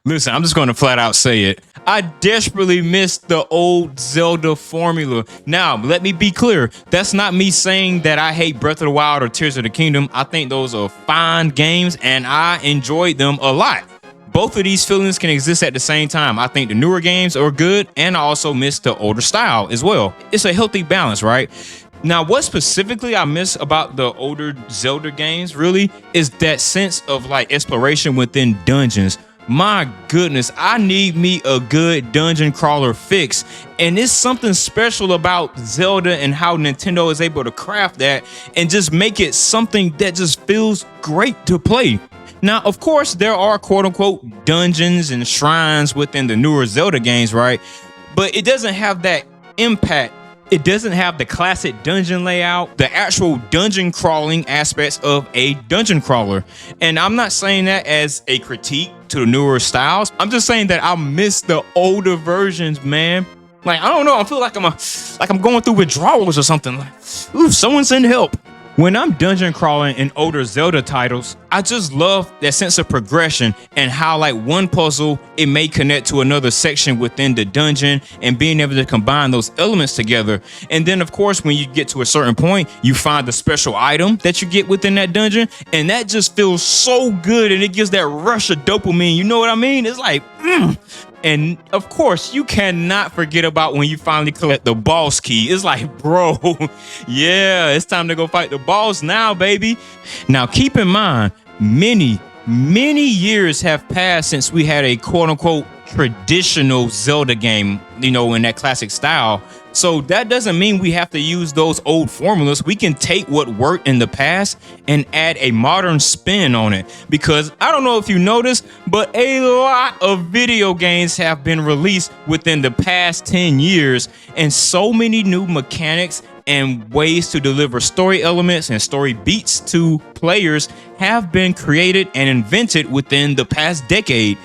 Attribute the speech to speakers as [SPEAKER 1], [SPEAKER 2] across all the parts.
[SPEAKER 1] Listen, I'm just going to flat out say it. I desperately miss the old Zelda formula. Now, let me be clear. That's not me saying that I hate Breath of the Wild or Tears of the Kingdom. I think those are fine games and I enjoyed them a lot. Both of these feelings can exist at the same time. I think the newer games are good and I also miss the older style as well. It's a healthy balance, right? Now, what specifically I miss about the older Zelda games really is that sense of like exploration within dungeons. My goodness, I need me a good dungeon crawler fix. And it's something special about Zelda and how Nintendo is able to craft that and just make it something that just feels great to play. Now, of course, there are quote unquote dungeons and shrines within the newer Zelda games, right? But it doesn't have that impact. It doesn't have the classic dungeon layout, the actual dungeon crawling aspects of a dungeon crawler. And I'm not saying that as a critique to the newer styles. I'm just saying that I miss the older versions, man. Like, I don't know, I feel like I'm going through withdrawals or something. Like, ooh, someone send help. When I'm dungeon crawling in older Zelda titles, I just love that sense of progression and how like one puzzle, it may connect to another section within the dungeon and being able to combine those elements together. And then of course, when you get to a certain point, you find the special item that you get within that dungeon. And that just feels so good and it gives that rush of dopamine. You know what I mean? It's like, And of course, you cannot forget about when you finally collect the boss key. It's like, bro, yeah, it's time to go fight the boss now, baby. Now, keep in mind, many years have passed since we had a quote unquote traditional Zelda game, in that classic style. So that doesn't mean we have to use those old formulas. We can take what worked in the past and add a modern spin on it. Because I don't know if you noticed, but a lot of video games have been released within the past 10 years, and so many new mechanics and ways to deliver story elements and story beats to players have been created and invented within the past decade.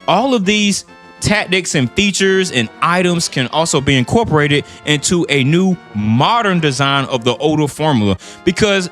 [SPEAKER 1] All of these tactics and features and items can also be incorporated into a new modern design of the older formula. Because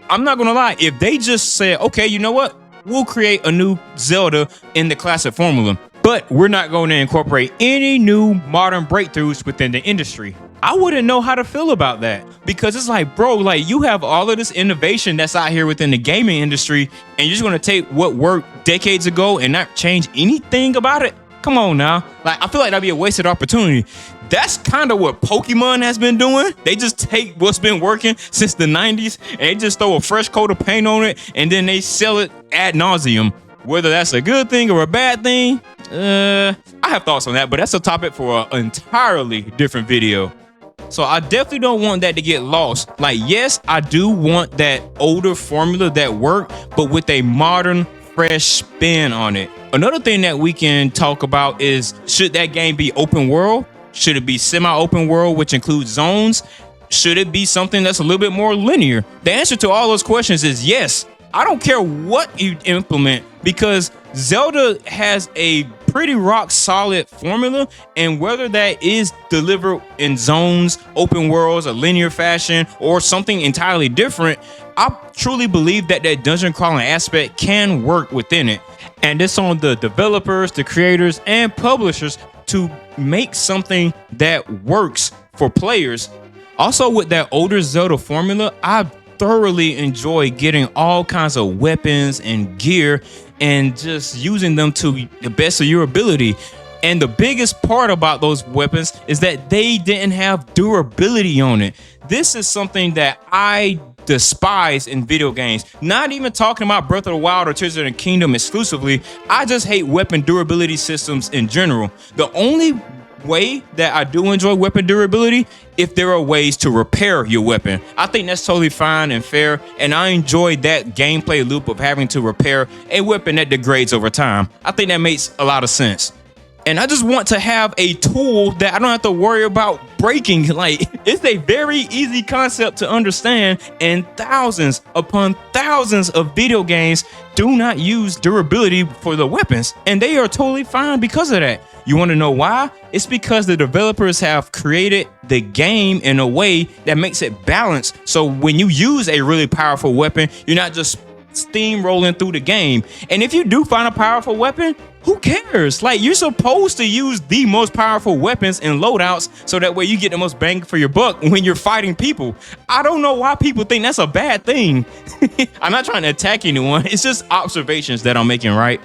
[SPEAKER 1] I'm not gonna lie, if they just said, okay, you know what, we'll create a new Zelda in the classic formula, but we're not going to incorporate any new modern breakthroughs within the industry, I wouldn't know how to feel about that. Because it's like, bro, like you have all of this innovation that's out here within the gaming industry, and you're just gonna take what worked decades ago and not change anything about it? Come on now. Like, I feel like that'd be a wasted opportunity. That's kind of what Pokemon has been doing. They just take what's been working since the 90s and they just throw a fresh coat of paint on it and then they sell it ad nauseum. Whether that's a good thing or a bad thing, I have thoughts on that, but that's a topic for an entirely different video. So I definitely don't want that to get lost. Like, yes, I do want that older formula that worked, but with a modern, fresh spin on it. Another thing that we can talk about is, should that game be open world? Should it be semi-open world, which includes zones? Should it be something that's a little bit more linear? The answer to all those questions is yes. I don't care what you implement, because Zelda has a pretty rock solid formula, and whether that is delivered in zones, open worlds, a linear fashion, or something entirely different, I truly believe that that dungeon crawling aspect can work within it. And it's on the developers, the creators, and publishers to make something that works for players. Also, with that older Zelda formula, I thoroughly enjoy getting all kinds of weapons and gear and just using them to the best of your ability. And the biggest part about those weapons is that they didn't have durability on it. This is something that I despise in video games. Not even talking about Breath of the Wild or Tears of the Kingdom exclusively. I just hate weapon durability systems in general. The only way that I do enjoy weapon durability, if there are ways to repair your weapon. I think that's totally fine and fair, and I enjoy that gameplay loop of having to repair a weapon that degrades over time. I think that makes a lot of sense. And I just want to have a tool that I don't have to worry about breaking. Like, it's a very easy concept to understand, and thousands upon thousands of video games do not use durability for the weapons, and they are totally fine because of that. You want to know why? It's because the developers have created the game in a way that makes it balanced. So when you use a really powerful weapon, you're not just steamrolling through the game. And if you do find a powerful weapon, who cares? Like, you're supposed to use the most powerful weapons and loadouts so that way you get the most bang for your buck when you're fighting people. I don't know why people think that's a bad thing. I'm not trying to attack anyone. It's just observations that I'm making, right?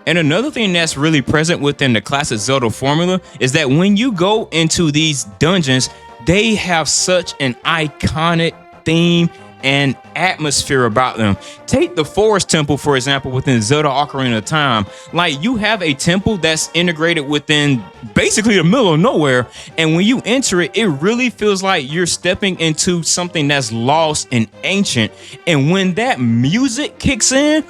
[SPEAKER 1] And another thing that's really present within the classic Zelda formula is that when you go into these dungeons, they have such an iconic theme and atmosphere about them. Take the Forest Temple, for example, within Zelda Ocarina of Time. Like, you have a temple that's integrated within basically the middle of nowhere, and when you enter it, it really feels like you're stepping into something that's lost and ancient. And when that music kicks in,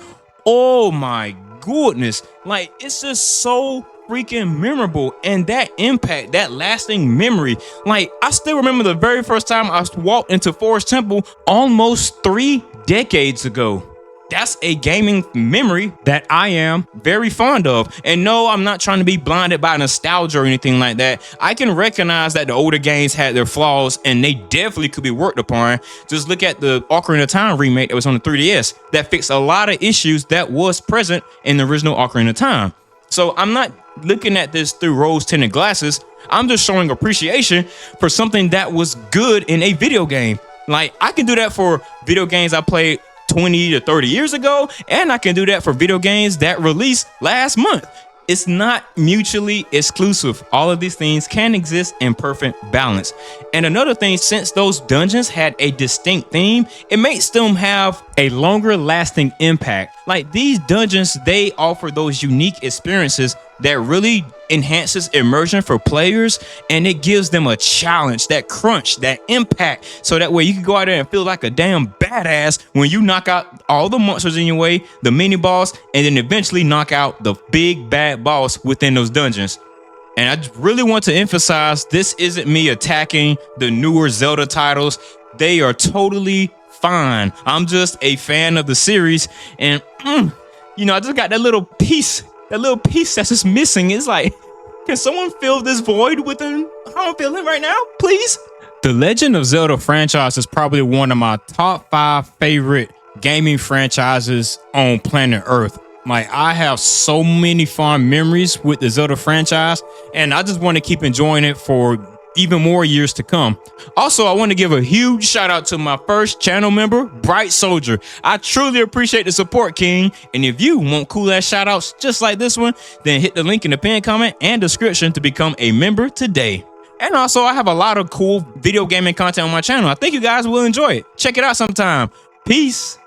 [SPEAKER 1] oh my goodness, like, it's just so freaking memorable, and that impact, that lasting memory. Like, I still remember the very first time I walked into Forest Temple almost 3 decades ago. That's a gaming memory that I am very fond of. And no, I'm not trying to be blinded by nostalgia or anything like that. I can recognize that the older games had their flaws and they definitely could be worked upon. Just look at the Ocarina of Time remake that was on the 3DS that fixed a lot of issues that was present in the original Ocarina of Time. So I'm not looking at this through rose-tinted glasses. I'm just showing appreciation for something that was good in a video game. Like, I can do that for video games I played 20 to 30 years ago, and I can do that for video games that released last month. It's not mutually exclusive. All of these things can exist in perfect balance. And another thing, since those dungeons had a distinct theme, it makes them have a longer lasting impact. Like, these dungeons, they offer those unique experiences that really enhances immersion for players, and it gives them a challenge, that crunch, that impact, so that way you can go out there and feel like a damn badass when you knock out all the monsters in your way, the mini boss, and then eventually knock out the big bad boss within those dungeons. And I really want to emphasize, this isn't me attacking the newer Zelda titles. They are totally fine. I'm just a fan of the series, and I just got that little piece that's just missing. It's like, can someone fill this void within how I'm feeling right now, please? The Legend of Zelda franchise is probably one of my top 5 favorite gaming franchises on planet Earth. Like, I have so many fond memories with the Zelda franchise, and I just want to keep enjoying it for even more years to come. Also, I want to give a huge shout out to my first channel member, Bright Soldier. I truly appreciate the support, King. And if you want cool ass shout outs just like this one, then hit the link in the pinned comment and description to become a member today. And also, I have a lot of cool video gaming content on my channel. I think you guys will enjoy it. Check it out sometime. Peace.